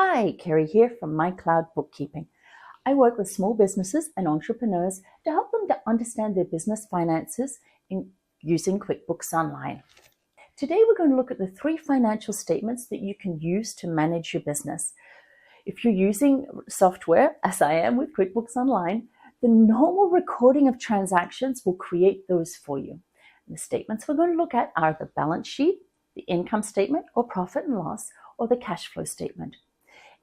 Hi, Kerry here from My Cloud Bookkeeping. I work with small businesses and entrepreneurs to help them to understand their business finances using QuickBooks Online. Today we're going to look at the 3 financial statements that you can use to manage your business. If you're using software, as I am with QuickBooks Online, the normal recording of transactions will create those for you. And the statements we're going to look at are the balance sheet, the income statement or profit and loss, or the cash flow statement.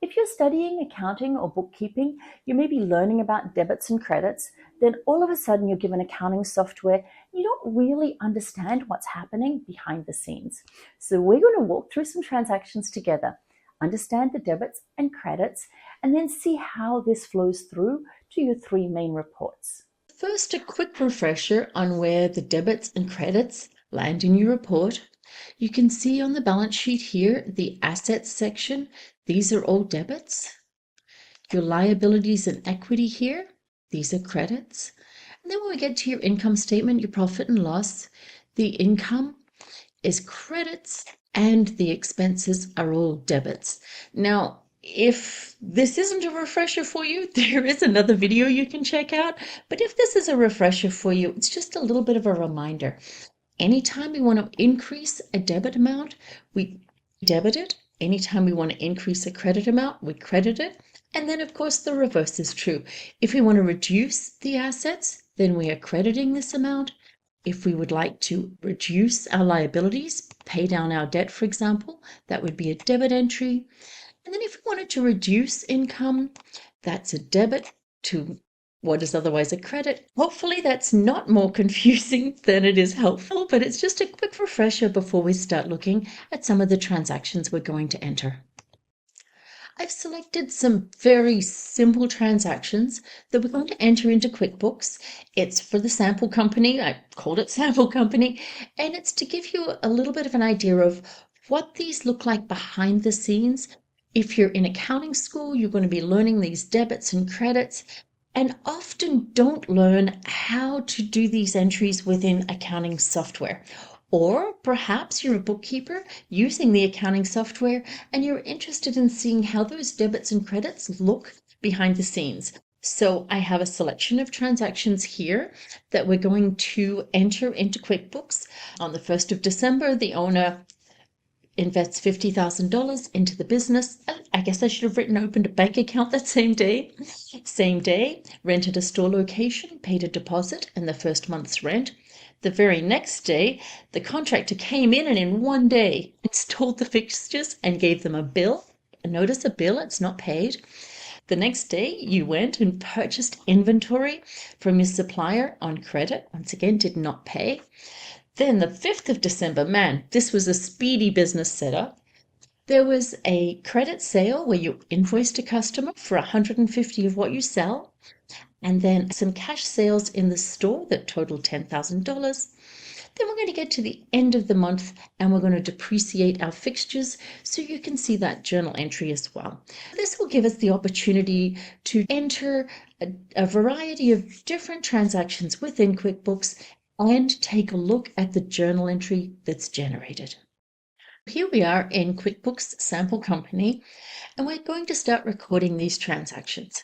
If you're studying accounting or bookkeeping, you may be learning about debits and credits, then all of a sudden you're given accounting software, you don't really understand what's happening behind the scenes. So we're going to walk through some transactions together, understand the debits and credits, and then see how this flows through to your 3 main reports. First, a quick refresher on where the debits and credits land in your report. You can see on the balance sheet here, the assets section, these are all debits. Your liabilities and equity here, these are credits. And then when we get to your income statement, your profit and loss, the income is credits and the expenses are all debits. Now, if this isn't a refresher for you, there is another video you can check out. But if this is a refresher for you, it's just a little bit of a reminder. Anytime we want to increase a debit amount, we debit it. Anytime we want to increase a credit amount, we credit it. And then, of course, the reverse is true. If we want to reduce the assets, then we are crediting this amount. If we would like to reduce our liabilities, pay down our debt, for example, that would be a debit entry. And then if we wanted to reduce income, that's a debit to what is otherwise a credit. Hopefully that's not more confusing than it is helpful, but it's just a quick refresher before we start looking at some of the transactions we're going to enter. I've selected some very simple transactions that we're going to enter into QuickBooks. It's for the sample company. I called it sample company, and it's to give you a little bit of an idea of what these look like behind the scenes. If you're in accounting school, you're going to be learning these debits and credits, and often don't learn how to do these entries within accounting software. Or perhaps you're a bookkeeper using the accounting software and you're interested in seeing how those debits and credits look behind the scenes. So I have a selection of transactions here that we're going to enter into QuickBooks. On the 1st of December, the owner invests $50,000 into the business. I guess I should have opened a bank account that same day. Same day, rented a store location, paid a deposit and the first month's rent. The very next day, the contractor came in and in one day installed the fixtures and gave them a bill. Notice a bill, it's not paid. The next day, you went and purchased inventory from your supplier on credit. Once again, did not pay. Then the 5th of December, man, this was a speedy business setup. There was a credit sale where you invoiced a customer for $150 of what you sell, and then some cash sales in the store that totaled $10,000. Then we're going to get to the end of the month and we're going to depreciate our fixtures so you can see that journal entry as well. This will give us the opportunity to enter a variety of different transactions within QuickBooks and take a look at the journal entry that's generated. Here we are in QuickBooks Sample Company, and we're going to start recording these transactions.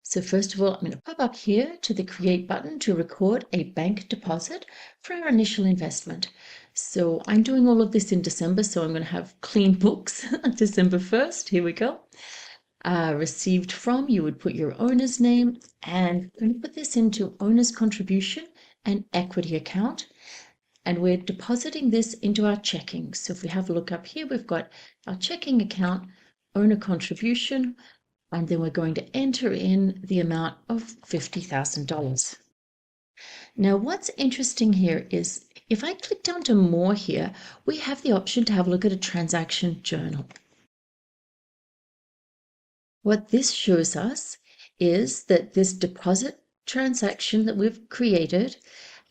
So first of all, I'm going to pop up here to the Create button to record a bank deposit for our initial investment. So I'm doing all of this in December, so I'm going to have clean books. December 1st, here we go. Received from, you would put your owner's name, and I'm going to put this into owner's contribution and equity account. And we're depositing this into our checking. So if we have a look up here, we've got our checking account, owner contribution, and then we're going to enter in the amount of $50,000. Now, what's interesting here is if I click down to more here, we have the option to have a look at a transaction journal. What this shows us is that this deposit transaction that we've created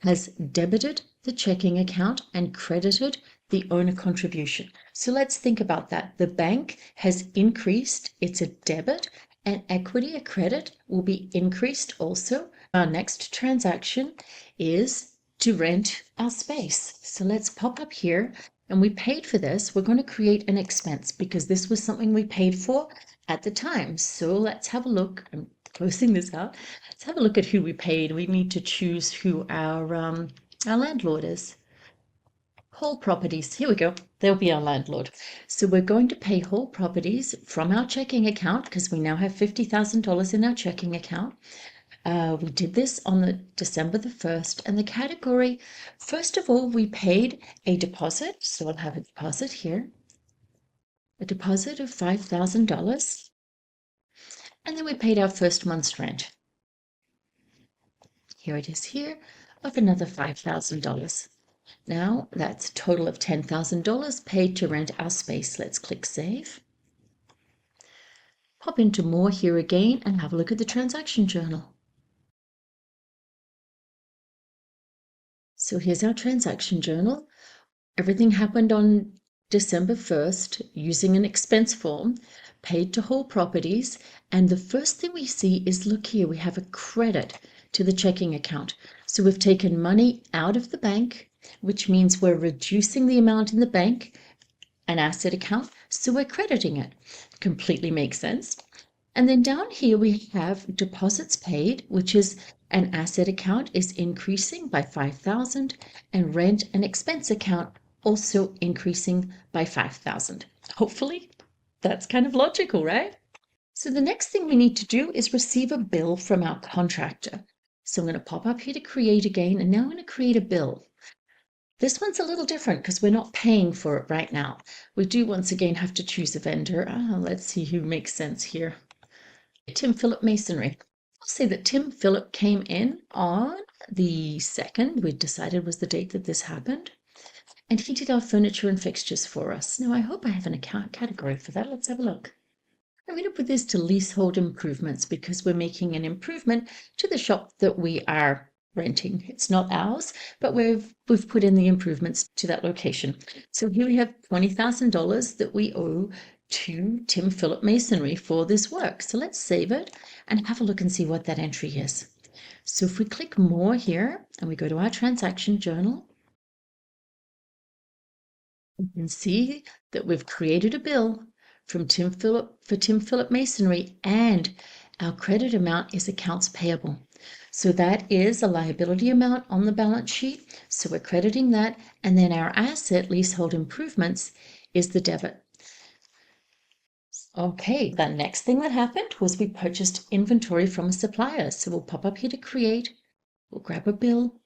has debited the checking account and credited the owner contribution. So let's think about that. The bank has increased, it's a debit, and equity, a credit, will be increased also. Our next transaction is to rent our space. So let's pop up here, and we paid for this. We're going to create an expense because this was something we paid for at the time. So let's have a look. I'm closing this out. Let's have a look at who we paid. We need to choose who our landlord is. Whole Properties. Here we go. They'll be our landlord. So we're going to pay Whole Properties from our checking account because we now have $50,000 in our checking account. We did this on the December the 1st, and the category, first of all, we paid a deposit. So I'll have a deposit here. A deposit of $5,000. And then we paid our first month's rent. Here it is here, of another $5,000. Now that's a total of $10,000 paid to rent our space. Let's click Save. Pop into More here again and have a look at the transaction journal. So here's our transaction journal. Everything happened on December 1st using an expense form, paid to Whole Properties, and the first thing we see is, look here, we have a credit to the checking account. So we've taken money out of the bank, which means we're reducing the amount in the bank, an asset account, so we're crediting it. Completely makes sense. And then down here we have deposits paid, which is an asset account is increasing by 5,000, and rent and expense account also increasing by 5,000. Hopefully that's kind of logical, right? So the next thing we need to do is receive a bill from our contractor. So I'm going to pop up here to create again, and now I'm going to create a bill. This one's a little different because we're not paying for it right now. We do once again have to choose a vendor. Let's see who makes sense here. Tim Phillip Masonry. I'll say that Tim Phillip came in on the 2nd. We decided was the date that this happened. And he did our furniture and fixtures for us. Now I hope I have an account category for that. Let's have a look. I'm going to put this to leasehold improvements because we're making an improvement to the shop that we are renting. It's not ours, but we've put in the improvements to that location. So here we have $20,000 that we owe to Tim Phillip Masonry for this work. So let's save it and have a look and see what that entry is. So if we click More here and we go to our transaction journal, you can see that we've created a bill from Tim Phillip Masonry, and our credit amount is accounts payable. So that is a liability amount on the balance sheet. So we're crediting that, and then our asset, leasehold improvements, is the debit. Okay, the next thing that happened was we purchased inventory from a supplier. So we'll pop up here to create, we'll grab a bill,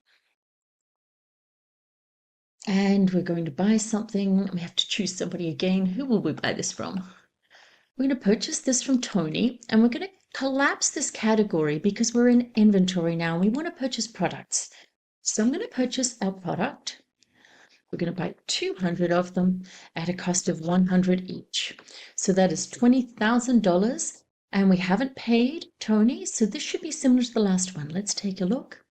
and we're going to buy something. We have to choose somebody again. Who will we buy this from? We're going to purchase this from Tony, and we're going to collapse this category because we're in inventory now. We want to purchase products. So I'm going to purchase our product. We're going to buy 200 of them at a cost of $100 each. So that is $20,000, and we haven't paid Tony, so this should be similar to the last one. Let's take a look.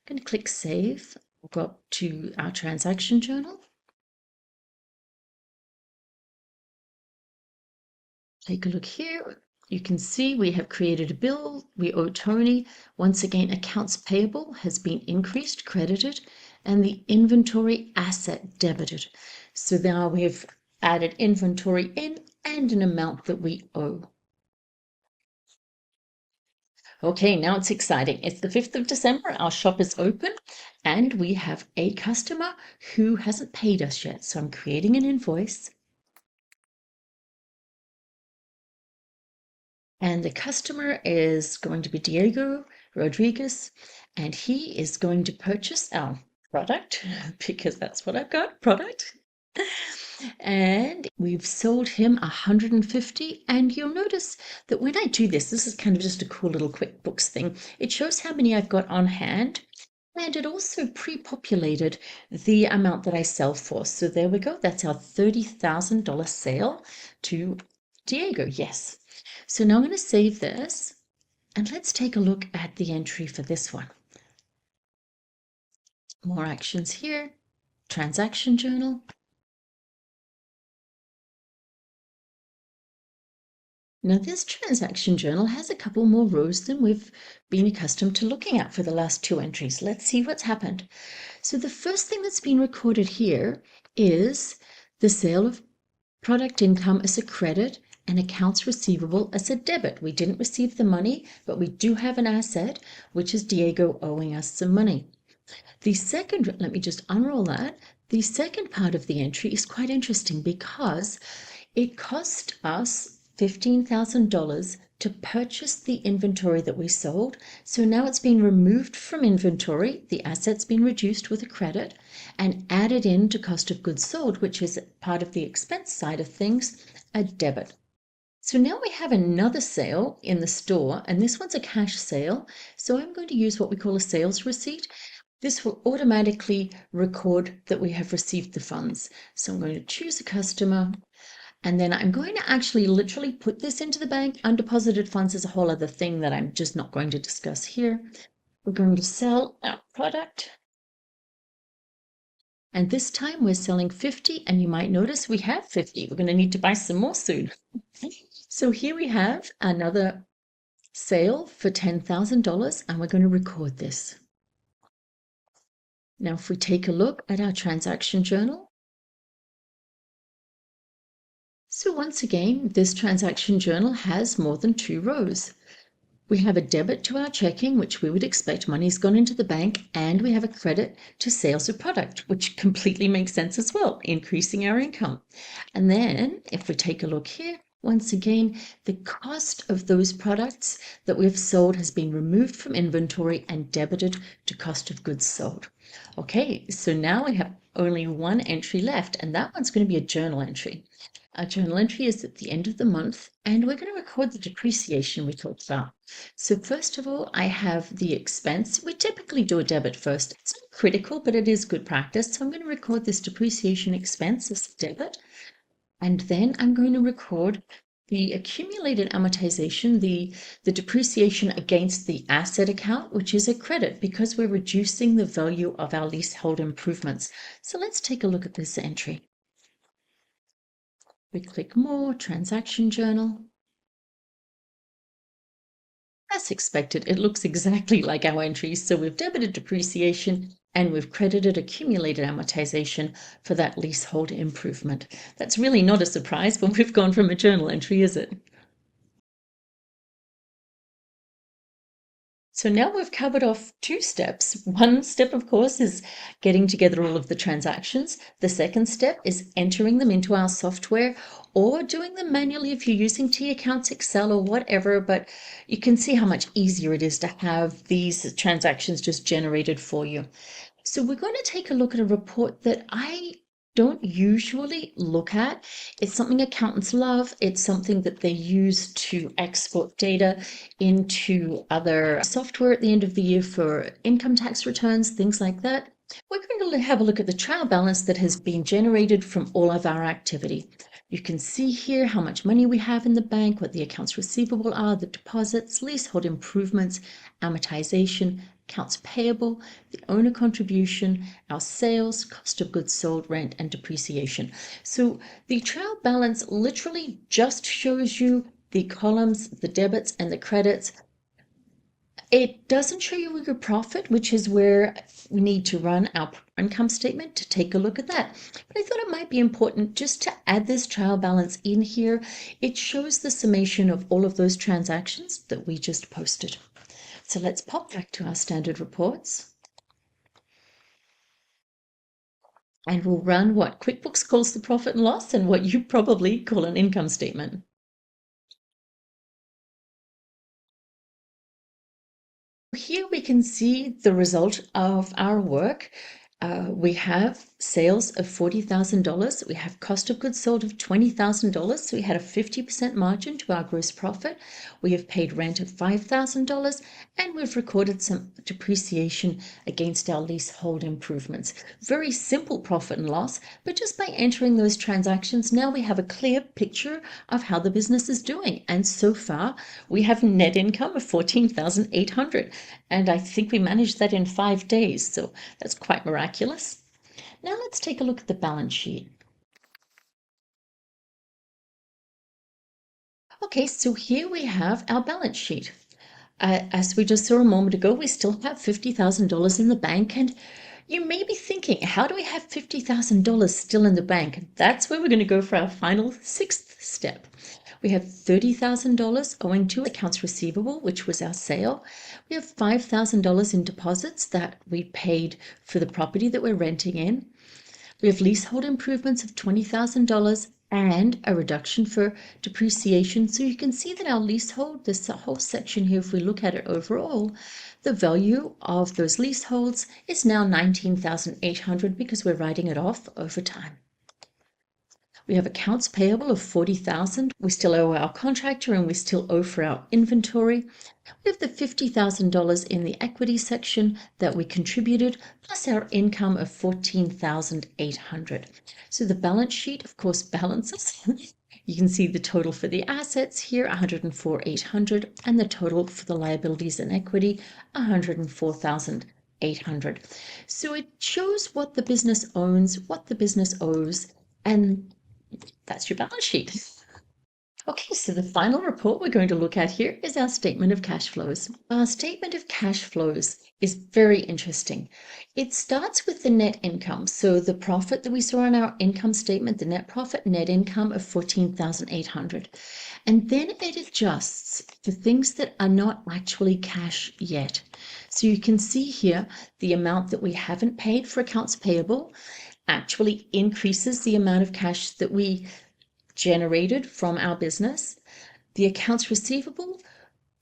I'm going to click Save. We'll go up to our transaction journal. Take a look here. You can see we have created a bill. We owe Tony. Once again, accounts payable has been increased, credited, and the inventory asset debited. So now we've added inventory in and an amount that we owe. Okay, now it's exciting. It's the 5th of December. Our shop is open and we have a customer who hasn't paid us yet. So I'm creating an invoice. And the customer is going to be Diego Rodriguez, and he is going to purchase our product because that's what I've got, product. And we've sold him 150, and you'll notice that when I do this is kind of just a cool little QuickBooks thing. It shows how many I've got on hand, and it also pre-populated the amount that I sell for. So there we go. That's our $30,000 sale to Diego. Yes. So now I'm going to save this, and let's take a look at the entry for this one. More actions here, transaction journal. Now this transaction journal has a couple more rows than we've been accustomed to looking at for the last 2 entries. Let's see what's happened. So the first thing that's been recorded here is the sale of product income as a credit and accounts receivable as a debit. We didn't receive the money, but we do have an asset, which is Diego owing us some money. The second, let me just unroll that. The second part of the entry is quite interesting because it cost us $15,000 to purchase the inventory that we sold. So now it's been removed from inventory, the asset's been reduced with a credit and added into cost of goods sold, which is part of the expense side of things, a debit. So now we have another sale in the store, and this one's a cash sale. So I'm going to use what we call a sales receipt. This will automatically record that we have received the funds. So I'm going to choose a customer, and then I'm going to actually literally put this into the bank. Undeposited funds is a whole other thing that I'm just not going to discuss here. We're going to sell our product. And this time we're selling 50, and you might notice we have 50. We're going to need to buy some more soon. So here we have another sale for $10,000, and we're going to record this. Now, if we take a look at our transaction journal, so once again, this transaction journal has more than 2 rows. We have a debit to our checking, which we would expect money's gone into the bank, and we have a credit to sales of product, which completely makes sense as well, increasing our income. And then if we take a look here, once again, the cost of those products that we've sold has been removed from inventory and debited to cost of goods sold. Okay, so now we have only one entry left, and that one's going to be a journal entry. Our journal entry is at the end of the month, and we're going to record the depreciation we talked about. So first of all, I have the expense. We typically do a debit first. It's not critical, but it is good practice. So I'm going to record this depreciation expense as a debit. And then I'm going to record the accumulated amortization, the depreciation against the asset account, which is a credit because we're reducing the value of our leasehold improvements. So let's take a look at this entry. We click More, Transaction Journal. As expected, it looks exactly like our entries. So we've debited depreciation and we've credited accumulated amortization for that leasehold improvement. That's really not a surprise when we've gone from a journal entry, is it? So now we've covered off 2 steps. One step, of course, is getting together all of the transactions. The second step is entering them into our software or doing them manually if you're using T-Accounts, Excel, or whatever, but you can see how much easier it is to have these transactions just generated for you. So we're going to take a look at a report that I don't usually look at. It's something accountants love. It's something that they use to export data into other software at the end of the year for income tax returns, things like that. We're going to have a look at the trial balance that has been generated from all of our activity. You can see here how much money we have in the bank, what the accounts receivable are, the deposits, leasehold improvements, amortization, accounts payable, the owner contribution, our sales, cost of goods sold, rent, and depreciation. So the trial balance literally just shows you the columns, the debits, and the credits. It doesn't show you your profit, which is where we need to run our income statement to take a look at that. But I thought it might be important just to add this trial balance in here. It shows the summation of all of those transactions that we just posted. So let's pop back to our standard reports. And we'll run what QuickBooks calls the profit and loss and what you probably call an income statement. Here we can see the result of our work. We have sales of $40,000. We have cost of goods sold of $20,000. So we had a 50% margin to our gross profit. We have paid rent of $5,000 and we've recorded some depreciation against our leasehold improvements. Very simple profit and loss, but just by entering those transactions, now we have a clear picture of how the business is doing. And so far, we have net income of $14,800. And I think we managed that in 5 days. So that's quite miraculous. Now let's take a look at the balance sheet. Okay, so here we have our balance sheet. As we just saw a moment ago, we still have $50,000 in the bank, and you may be thinking, how do we have $50,000 still in the bank? That's where we're going to go for our final 6th step. We have $30,000 owing to accounts receivable, which was our sale. We have $5,000 in deposits that we paid for the property that we're renting in. We have leasehold improvements of $20,000 and a reduction for depreciation. So you can see that our leasehold, this whole section here, if we look at it overall, the value of those leaseholds is now $19,800 because we're writing it off over time. We have accounts payable of $40,000. We still owe our contractor and we still owe for our inventory. We have the $50,000 in the equity section that we contributed, plus our income of $14,800. So the balance sheet, of course, balances. You can see the total for the assets here, $104,800, and the total for the liabilities and equity, $104,800. So it shows what the business owns, what the business owes, and that's your balance sheet. Okay, so the final report we're going to look at here is our statement of cash flows. Our statement of cash flows is very interesting. It starts with the net income. So the profit that we saw on our income statement, the net profit, net income of $14,800. And then it adjusts for things that are not actually cash yet. So you can see here the amount that we haven't paid for accounts payable actually increases the amount of cash that we generated from our business. The accounts receivable,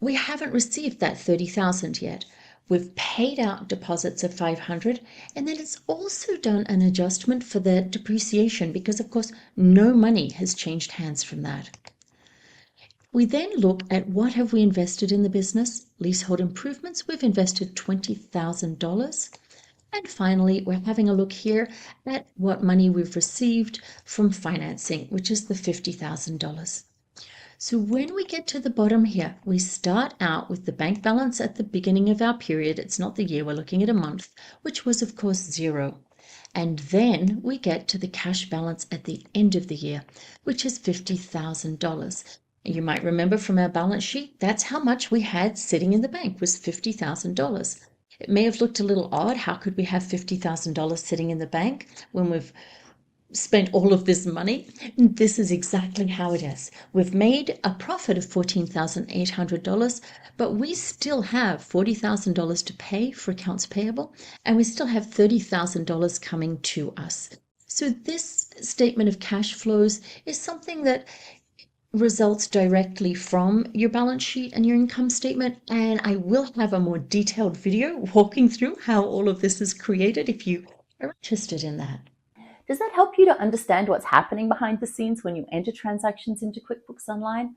we haven't received that $30,000 yet. We've paid out deposits of $500, and then it's also done an adjustment for the depreciation because, of course, no money has changed hands from that. We then look at what have we invested in the business. Leasehold improvements, we've invested $20,000. And finally, we're having a look here at what money we've received from financing, which is the $50,000. So when we get to the bottom here, we start out with the bank balance at the beginning of our period. It's not the year, we're looking at a month, which was, of course, $0. And then we get to the cash balance at the end of the year, which is $50,000. You might remember from our balance sheet, that's how much we had sitting in the bank, was $50,000. It may have looked a little odd. How could we have $50,000 sitting in the bank when we've spent all of this money? And this is exactly how it is. We've made a profit of $14,800, but we still have $40,000 to pay for accounts payable, and we still have $30,000 coming to us. So this statement of cash flows is something that results directly from your balance sheet and your income statement, and I will have a more detailed video walking through how all of this is created if you are interested in that. Does that help you to understand what's happening behind the scenes when you enter transactions into QuickBooks Online?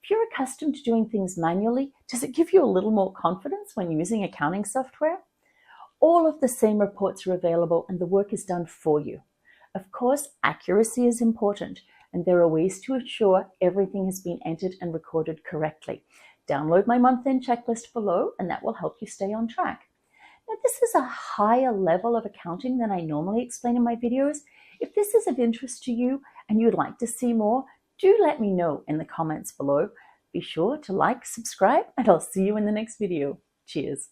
If you're accustomed to doing things manually, does it give you a little more confidence when using accounting software? All of the same reports are available and the work is done for you. Of course, accuracy is important, and there are ways to ensure everything has been entered and recorded correctly. Download my month-end checklist below, and that will help you stay on track. Now, this is a higher level of accounting than I normally explain in my videos. If this is of interest to you and you'd like to see more, do let me know in the comments below. Be sure to like, subscribe, and I'll see you in the next video. Cheers.